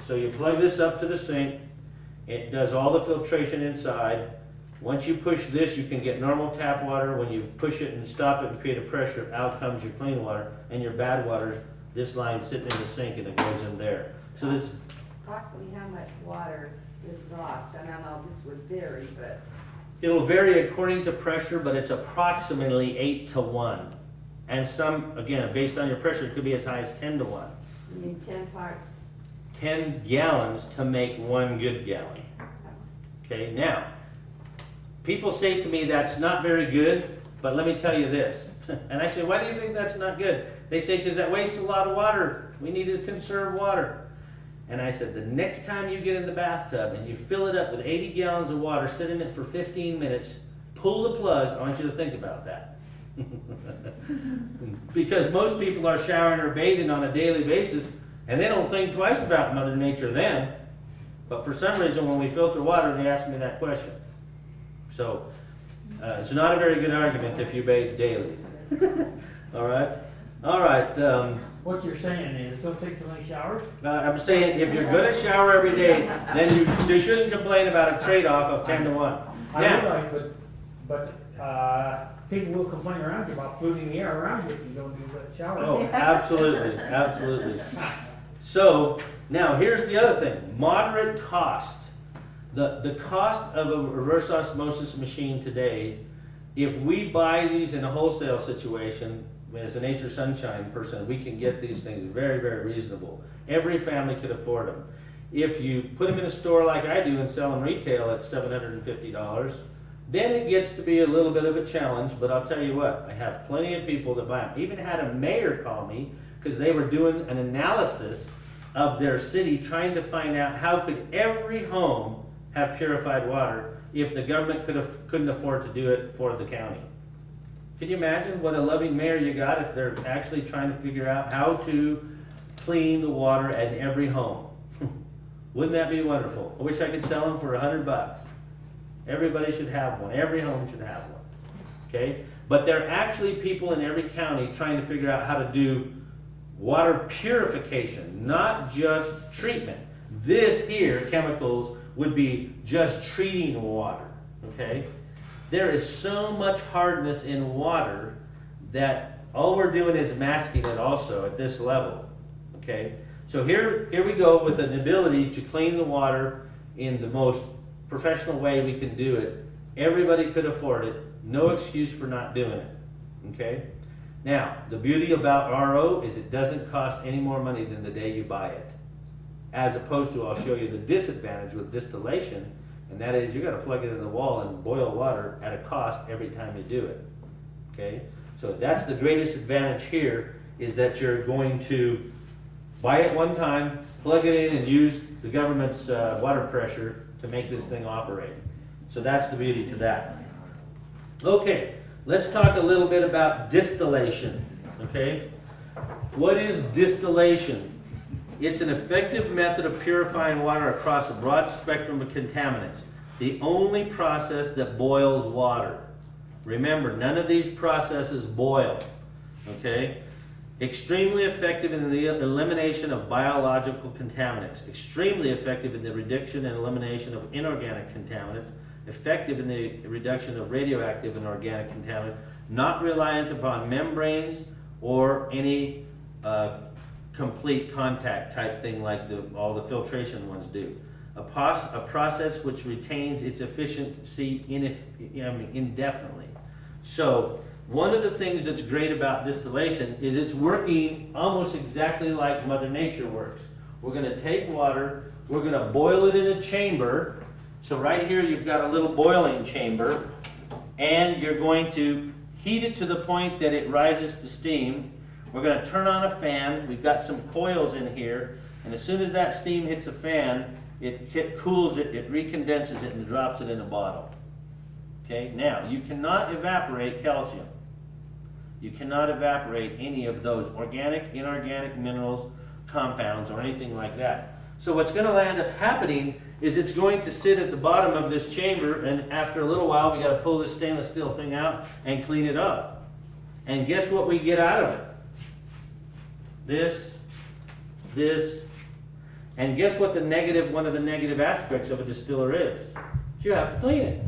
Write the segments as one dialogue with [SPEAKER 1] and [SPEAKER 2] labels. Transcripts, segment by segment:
[SPEAKER 1] So you plug this up to the sink, it does all the filtration inside. Once you push this, you can get normal tap water. When you push it and stop it and create a pressure, out comes your clean water, and your bad water, this line sitting in the sink and it goes in there. So this,
[SPEAKER 2] Approximately how much water is lost? And I know this would vary, but
[SPEAKER 1] it'll vary according to pressure, but it's approximately 8 to 1. And some, again, based on your pressure, it could be as high as 10 to 1.
[SPEAKER 2] you need 10 parts.
[SPEAKER 1] 10 gallons to make 1 good gallon.
[SPEAKER 2] That's-
[SPEAKER 1] Okay, now, people say to me that's not very good, but let me tell you this. And I say, why do you think that's not good? They say, because that wastes a lot of water. We need to conserve water. And I said, the next time you get in the bathtub and you fill it up with 80 gallons of water, sit in it for 15 minutes, pull the plug. I want you to think about that. Because most people are showering or bathing on a daily basis, and they don't think twice about Mother Nature then. But for some reason, when we filter water, they ask me that question. So, it's not a very good argument if you bathe daily. All right? All right.
[SPEAKER 3] What you're saying is, don't take so many showers?
[SPEAKER 1] I'm saying if you're going to shower every day, then you shouldn't complain about a trade-off of 10 to 1.
[SPEAKER 3] I
[SPEAKER 1] Now,
[SPEAKER 3] realize, but people will complain around you about polluting the air around you if you don't do that shower.
[SPEAKER 1] oh, absolutely, absolutely. So, now here's the other thing, moderate cost. The cost of a reverse osmosis machine today, if we buy these in a wholesale situation, as a Nature Sunshine person, we can get these things very, very reasonable. Every family could afford them. If you put them in a store like I do and sell them retail at $750, then it gets to be a little bit of a challenge, but I'll tell you what, I have plenty of people that buy them. Even had a mayor call me because they were doing an analysis of their city trying to find out how could every home have purified water if the government couldn't afford to do it for the county. Can you imagine what a loving mayor you got if they're actually trying to figure out how to clean the water at every home? Wouldn't that be wonderful? I wish I could sell them for $100. Everybody should have one. Every home should have one. Okay? But there are actually people in every county trying to figure out how to do water purification, not just treatment. This here, chemicals, would be just treating water. Okay? There is so much hardness in water that all we're doing is masking it also at this level. Okay? So here we go with an ability to clean the water in the most professional way we can do it. Everybody could afford it. No excuse for not doing it. Okay? Now, the beauty about RO is it doesn't cost any more money than the day you buy it. As opposed to, I'll show you the disadvantage with distillation, and that is you're going to plug it in the wall and boil water at a cost every time you do it. Okay? So that's the greatest advantage here, is that you're going to buy it one time, plug it in, and use the government's water pressure to make this thing operate. So that's the beauty to that. Okay, let's talk a little bit about distillation. Okay? What is distillation? It's an effective method of purifying water across a broad spectrum of contaminants. The only process that boils water. Remember, none of these processes boil. Okay? Extremely effective in the elimination of biological contaminants. Extremely effective in the reduction and elimination of inorganic contaminants. Effective in the reduction of radioactive and organic contaminants. Not reliant upon membranes or any complete contact type thing like all the filtration ones do. A process which retains its efficiency indefinitely. So one of the things that's great about distillation is it's working almost exactly like Mother Nature works. We're going to take water, we're going to boil it in a chamber. So right here you've got a little boiling chamber, and you're going to heat it to the point that it rises to steam. We're going to turn on a fan. We've got some coils in here, and as soon as that steam hits the fan, it cools it, it recondenses it, and drops it in a bottle. Okay, now you cannot evaporate calcium. You cannot evaporate any of those organic, inorganic minerals, compounds, or anything like that. So what's going to end up happening is it's going to sit at the bottom of this chamber, and after a little while we got to pull this stainless steel thing out and clean it up. And guess what we get out of it? This. And guess what one of the negative aspects of a distiller is? You have to clean it.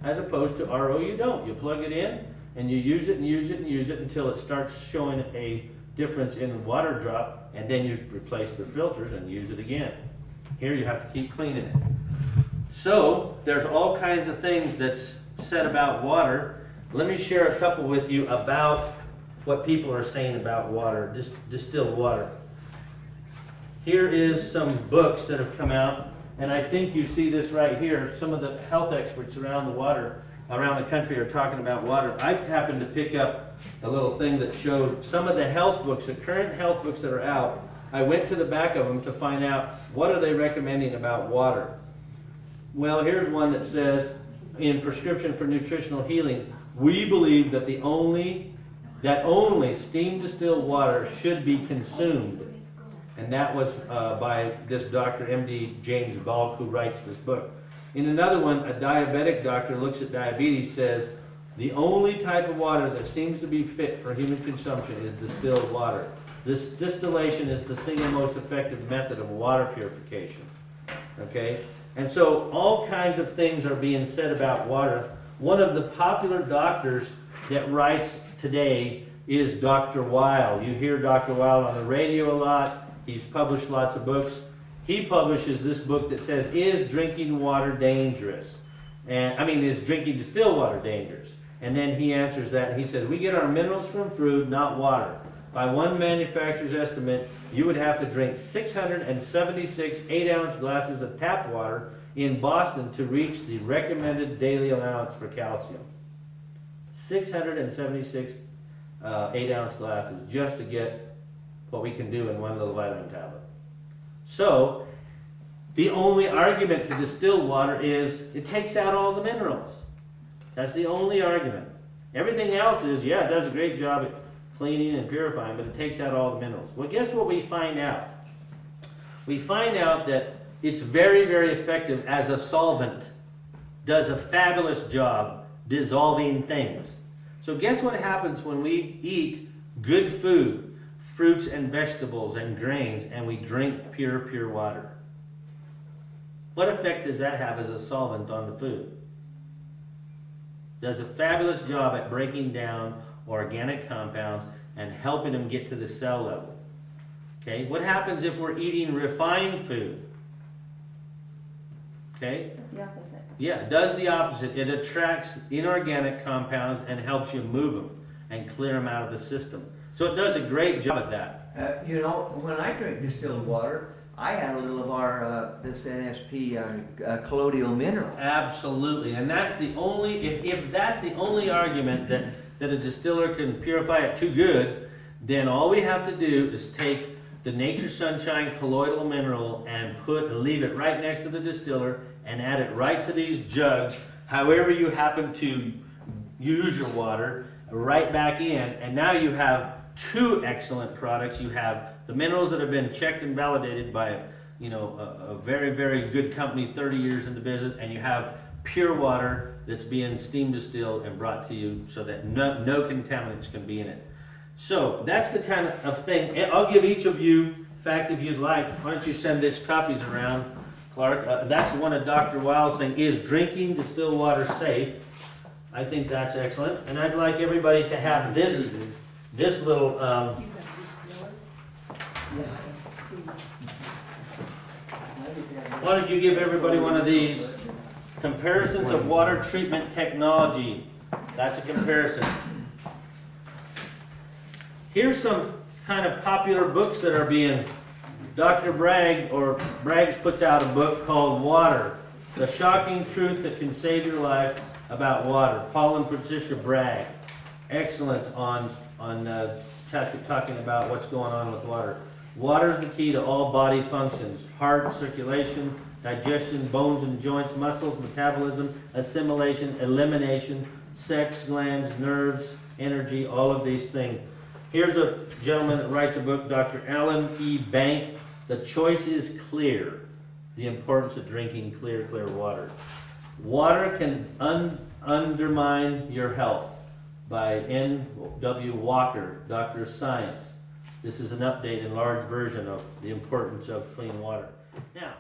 [SPEAKER 1] As opposed to RO, you don't. You plug it in and you use it and use it and use it until it starts showing a difference in water drop, and then you replace the filters and use it again. Here you have to keep cleaning it. So there's all kinds of things that's said about water. Let me share a couple with you about what people are saying about water, distilled water. Here is some books that have come out, and I think you see this right here. Some of the health experts around the country are talking about water. I happened to pick up a little thing that showed some of the health books, the current health books that are out. I went to the back of them to find out what are they recommending about water. Well, here's one that says, in Prescription for Nutritional Healing, we believe that only steam distilled water should be consumed. And that was by this Dr. M.D. James Balk, who writes this book. In another one, a diabetic doctor looks at diabetes, says, the only type of water that seems to be fit for human consumption is distilled water. This distillation is the single most effective method of water purification. Okay? And so all kinds of things are being said about water. One of the popular doctors that writes today is Dr. Weil. You hear Dr. Weil on the radio a lot. He's published lots of books. He publishes this book that says, is drinking water dangerous? Is drinking distilled water dangerous? And then he answers that and he says, we get our minerals from food, not water. By one manufacturer's estimate, you would have to drink 676 8-ounce glasses of tap water in Boston to reach the recommended daily allowance for calcium. 676 8-ounce glasses just to get what we can do in one little vitamin tablet. So, the only argument to distill water is it takes out all the minerals. That's the only argument. Everything else is, yeah, it does a great job at cleaning and purifying, but it takes out all the minerals. Well, guess what we find out? We find out that it's very, very effective as a solvent. Does a fabulous job dissolving things. So guess what happens when we eat good food, fruits and vegetables and grains, and we drink pure water? What effect does that have as a solvent on the food? Does a fabulous job at breaking down organic compounds and helping them get to the cell level. Okay, what happens if we're eating refined food? Okay?
[SPEAKER 4] It's the opposite.
[SPEAKER 1] Yeah, it does the opposite. It attracts inorganic compounds and helps you move them and clear them out of the system. So it does a great job at that.
[SPEAKER 5] When I drink distilled water, I add a little of our this NSP colloidal mineral.
[SPEAKER 1] Absolutely, and that's the only, if that's the only argument that a distiller can purify it too good, then all we have to do is take the Nature's Sunshine colloidal mineral and leave it right next to the distiller and add it right to these jugs, however you happen to use your water, right back in, and now you have two excellent products. You have the minerals that have been checked and validated by a very, very good company, 30 years in the business, and you have pure water that's being steam distilled and brought to you so that no contaminants can be in it. So that's the kind of thing. I'll give each of you, in fact, if you'd like, why don't you send these copies around, Clark? That's one of Dr. Weil saying, is drinking distilled water safe? I think that's excellent. And I'd like everybody to have this little, why don't you give everybody one of these? Comparisons of water treatment technology. That's a comparison. Here's some kind of popular books that are being, Dr. Braggs puts out a book called Water, The Shocking Truth That Can Save Your Life About Water. Paul and Patricia Bragg. Excellent on talking about what's going on with water. Water is the key to all body functions: heart, circulation, digestion, bones and joints, muscles, metabolism, assimilation, elimination, sex, glands, nerves, energy, all of these things. Here's a gentleman that writes a book, Dr. Alan E. Bank, The Choice is Clear, The Importance of Drinking Clear Water. Water can undermine your health, by N.W. Walker, Doctor of Science. This is an update, enlarged version of the importance of clean water. Now,